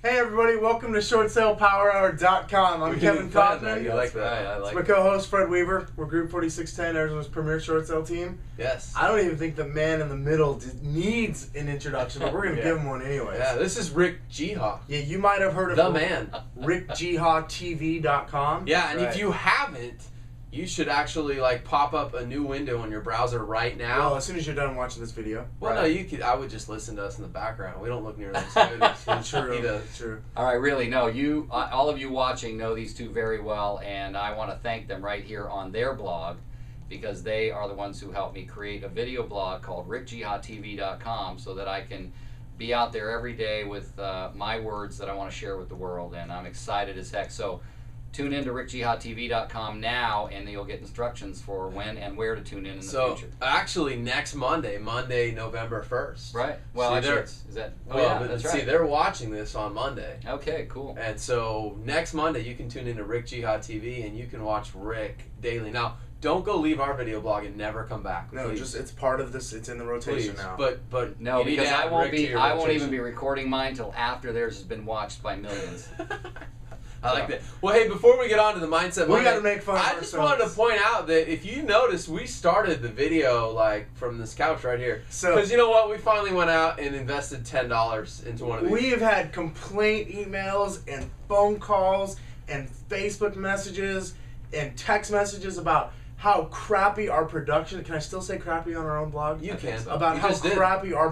Hey everybody, welcome to ShortSalePowerHour.com. I'm Kevin Kaufman. You like that? I like it's my co-host Fred Weaver. We're Group 4610, Arizona's premier short sale team. Yes. I don't even think the man in the middle needs an introduction, but we're going to give him one anyways. Yeah, this is Rick Geha. Yeah, you might have heard of the man. RickGehaTV.com. Yeah, and if you haven't, you should actually pop up a new window on your browser right now. Well, as soon as you're done watching this video. Well, no, you could. I would just listen to us in the background. We don't look nearly as good as he does. True. All right, really, no, you, all of you watching know these two very well, and I want to thank them right here on their blog because they are the ones who helped me create a video blog called RickGehaTV.com so that I can be out there every day with my words that I want to share with the world, and I'm excited as heck. So tune in to RickGehaTV.com now, and you'll get instructions for when and where to tune in the future. So, actually, next Monday, November 1st. Right. Well, actually, is that? Oh, well, yeah, but that's see, right. they're watching this on Monday. Okay, cool. And so, next Monday, you can tune into Rick Geha TV, and you can watch Rick daily. Now, don't go leave our video blog and never come back. No, please. it's part of this. It's in the rotation Please. now. But No, you need because to I add won't Rick to your I won't even rotation. be recording mine till after theirs has been watched by millions. I like that. Well, hey, before we get on to the Mindset We Monday, gotta make fun of I just wanted to ourselves. point out that if you notice, we started the video from this couch right here. So- Because you know what? We finally went out and invested $10 into one of these. We have had complaint emails and phone calls and Facebook messages and text messages about how crappy our production. Can I still say crappy on our own blog? You can. About You how just did. crappy our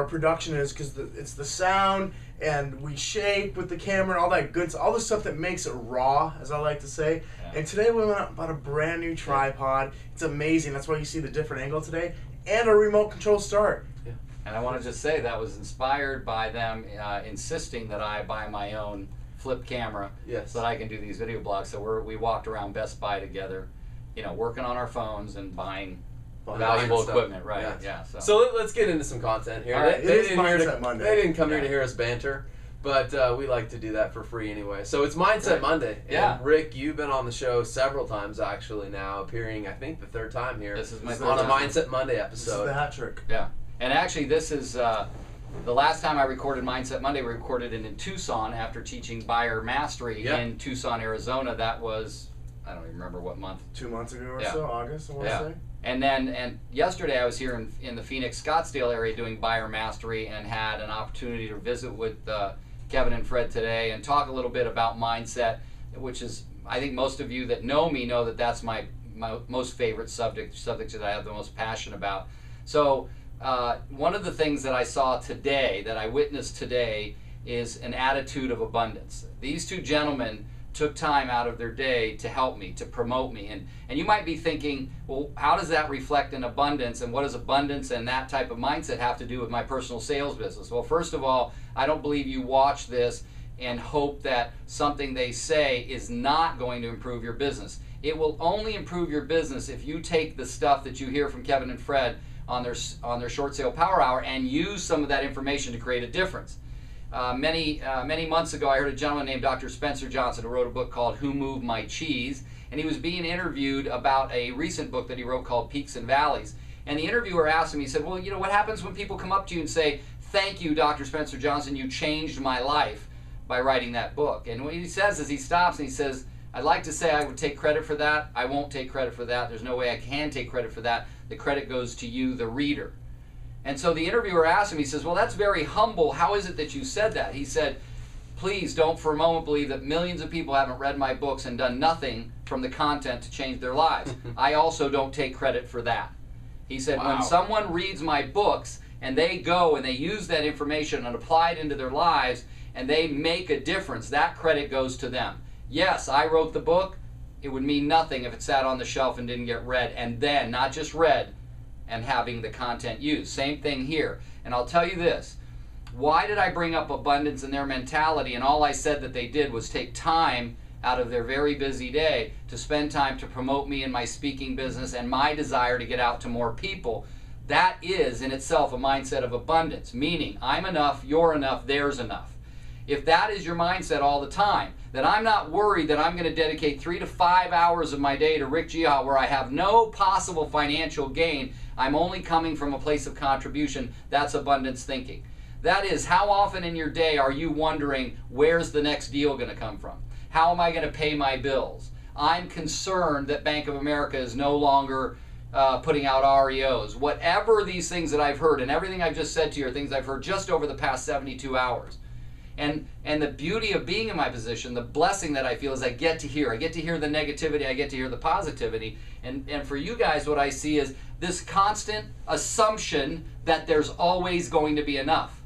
production is because it's the sound and we shake with the camera and all that good, all the stuff that makes it raw, as I like to say. Yeah. And today we went out and bought a brand new tripod. It's amazing. That's why you see the different angle today and a remote control start. And I want to just say that was inspired by them insisting that I buy my own flip camera Yes. so that I can do these video blogs. So we walked around Best Buy together, working on our phones and buying valuable stuff. equipment. Right? Yes. Yeah. So let's get into some content here. All right. It is Mindset Monday. They didn't come here Yeah. to hear us banter, but we like to do that for free anyway. So it's Mindset Right. Monday. And Yeah. Rick, you've been on the show several times actually now, appearing I think the third time here. This is my on a third time. Mindset Monday This is episode. the hat trick. Yeah. And actually, this is the last time I recorded Mindset Monday. We recorded it in Tucson after teaching buyer mastery Yeah. in Tucson, Arizona. That was, I don't even remember what month. 2 months ago or Yeah. so, August, I want to Yeah. say. And yesterday I was here in the Phoenix, Scottsdale area doing buyer mastery and had an opportunity to visit with Kevin and Fred today and talk a little bit about mindset, which is, I think most of you that know me know that that's my most favorite subject that I have the most passion about. So one of the things that I saw today, that I witnessed today, is an attitude of abundance. These two gentlemen took time out of their day to help me, to promote me. And you might be thinking, well, how does that reflect in abundance, and what does abundance and that type of mindset have to do with my personal sales business? Well, first of all, I don't believe you watch this and hope that something they say is not going to improve your business. It will only improve your business if you take the stuff that you hear from Kevin and Fred on their Short Sale Power Hour and use some of that information to create a difference. Many months ago, I heard a gentleman named Dr. Spencer Johnson who wrote a book called Who Moved My Cheese, and he was being interviewed about a recent book that he wrote called Peaks and Valleys. And the interviewer asked him, he said, well, what happens when people come up to you and say, thank you, Dr. Spencer Johnson, you changed my life by writing that book? And what he says is he stops and he says, I'd like to say I would take credit for that. I won't take credit for that. There's no way I can take credit for that. The credit goes to you, the reader. And so the interviewer asked him, he says, well, that's very humble. How is it that you said that? He said, please don't for a moment believe that millions of people haven't read my books and done nothing from the content to change their lives. I also don't take credit for that. He said, Wow. when someone reads my books and they go and they use that information and apply it into their lives and they make a difference, that credit goes to them. Yes, I wrote the book. It would mean nothing if it sat on the shelf and didn't get read, and then, not just read, and having the content used. Same thing here. And I'll tell you this, why did I bring up abundance in their mentality, and all I said that they did was take time out of their very busy day to spend time to promote me in my speaking business and my desire to get out to more people? That is in itself a mindset of abundance, meaning I'm enough, you're enough, there's enough. If that is your mindset all the time, then I'm not worried that I'm going to dedicate 3 to 5 hours of my day to Rick Geha where I have no possible financial gain. I'm only coming from a place of contribution. That's abundance thinking. That is, how often in your day are you wondering, where's the next deal going to come from? How am I going to pay my bills? I'm concerned that Bank of America is no longer putting out REOs. Whatever these things that I've heard, and everything I've just said to you are things I've heard just over the past 72 hours. And the beauty of being in my position, the blessing that I feel is I get to hear. I get to hear the negativity, I get to hear the positivity. And for you guys, what I see is this constant assumption that there's always going to be enough.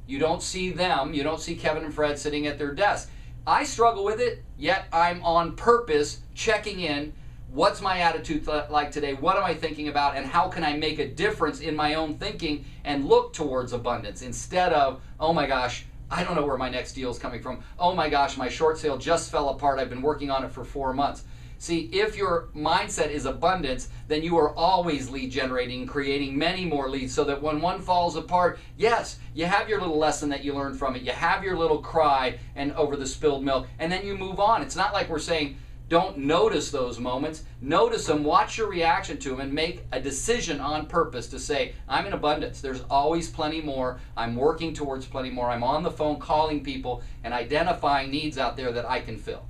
You don't see them, you don't see Kevin and Fred sitting at their desk. I struggle with it, yet I'm on purpose checking in. What's my attitude like today? What am I thinking about? And how can I make a difference in my own thinking and look towards abundance instead of, oh my gosh, I don't know where my next deal is coming from. Oh my gosh, my short sale just fell apart. I've been working on it for 4 months. See, if your mindset is abundance, then you are always lead generating, creating many more leads so that when one falls apart, yes, you have your little lesson that you learned from it. You have your little cry and over the spilled milk, and then you move on. It's not like we're saying, don't notice those moments. Notice them, watch your reaction to them, and make a decision on purpose to say, I'm in abundance. There's always plenty more. I'm working towards plenty more. I'm on the phone calling people and identifying needs out there that I can fill.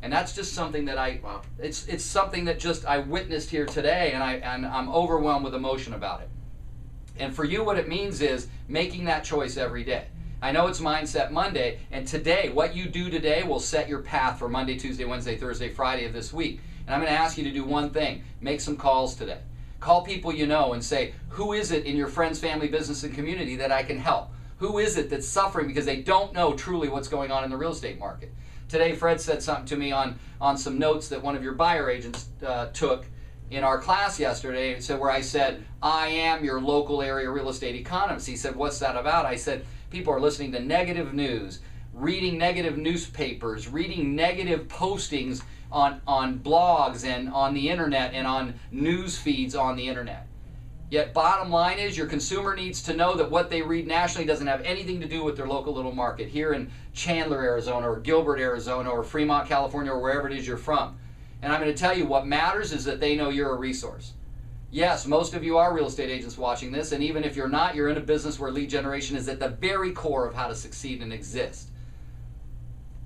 And that's just something that it's something that just I witnessed here today, and I'm overwhelmed with emotion about it. And for you, what it means is making that choice every day. I know it's Mindset Monday, and today, what you do today will set your path for Monday, Tuesday, Wednesday, Thursday, Friday of this week. And I'm going to ask you to do one thing. Make some calls today. Call people you know and say, who is it in your friends, family, business, and community that I can help? Who is it that's suffering because they don't know truly what's going on in the real estate market? Today, Fred said something to me on some notes that one of your buyer agents took in our class yesterday. So where I said, I am your local area real estate economist. He said, what's that about? I said, people are listening to negative news, reading negative newspapers, reading negative postings on blogs and on the internet and on news feeds on the internet. Yet bottom line is your consumer needs to know that what they read nationally doesn't have anything to do with their local little market here in Chandler, Arizona, or Gilbert, Arizona, or Fremont, California, or wherever it is you're from. And I'm going to tell you what matters is that they know you're a resource. Yes, most of you are real estate agents watching this, and even if you're not, you're in a business where lead generation is at the very core of how to succeed and exist.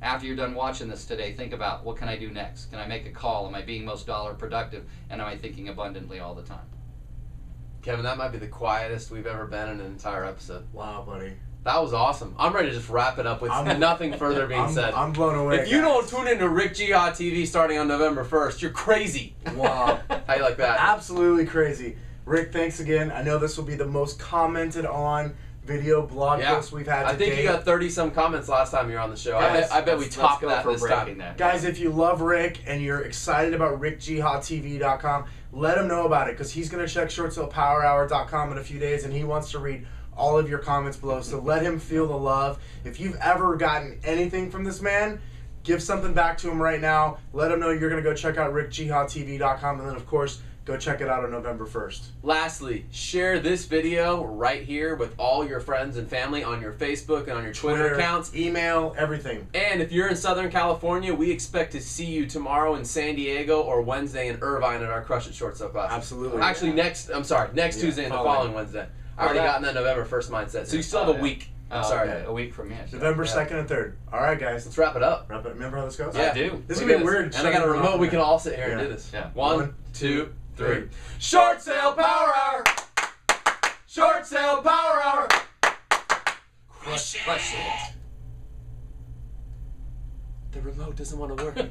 After you're done watching this today, think about, what can I do next? Can I make a call? Am I being most dollar productive? And am I thinking abundantly all the time? Kevin, that might be the quietest we've ever been in an entire episode. Wow, buddy. That was awesome. I'm ready to just wrap it up with nothing further being said. I'm blown away. If you don't tune into Rick Geha TV starting on November 1st, you're crazy. Wow. How you like that? Absolutely crazy. Rick, thanks again. I know this will be the most commented on video blog post we've had today. I think you got 30-some comments last time you were on the show. Guys, I bet we topped that this time. Guys, if you love Rick and you're excited about rickgehatv.com, let him know about it because he's going to check shortsalepowerhour.com in a few days and he wants to read all of your comments below. So let him feel the love. If you've ever gotten anything from this man, give something back to him right now. Let him know you're going to go check out rickgehatv.com and then, of course, go check it out on November 1st. Lastly, share this video right here with all your friends and family on your Facebook and on your Twitter accounts. Email, everything. And if you're in Southern California, we expect to see you tomorrow in San Diego or Wednesday in Irvine at our Crush It Short Sale class. Absolutely. Actually, next Tuesday and the following Wednesday. I already got in that November 1st mindset, so you still have a week. I'm sorry. Okay. A week from here. November 2nd and 3rd. All right, guys. Let's wrap it up. Wrap it. Remember how this goes? Yeah. I do. This is going to be weird. And I got a remote. We can all sit here and do this. Yeah. 1, 2, 3. Short Sale Power Hour! Short Sale Power Hour! Crush it. The remote doesn't want to work.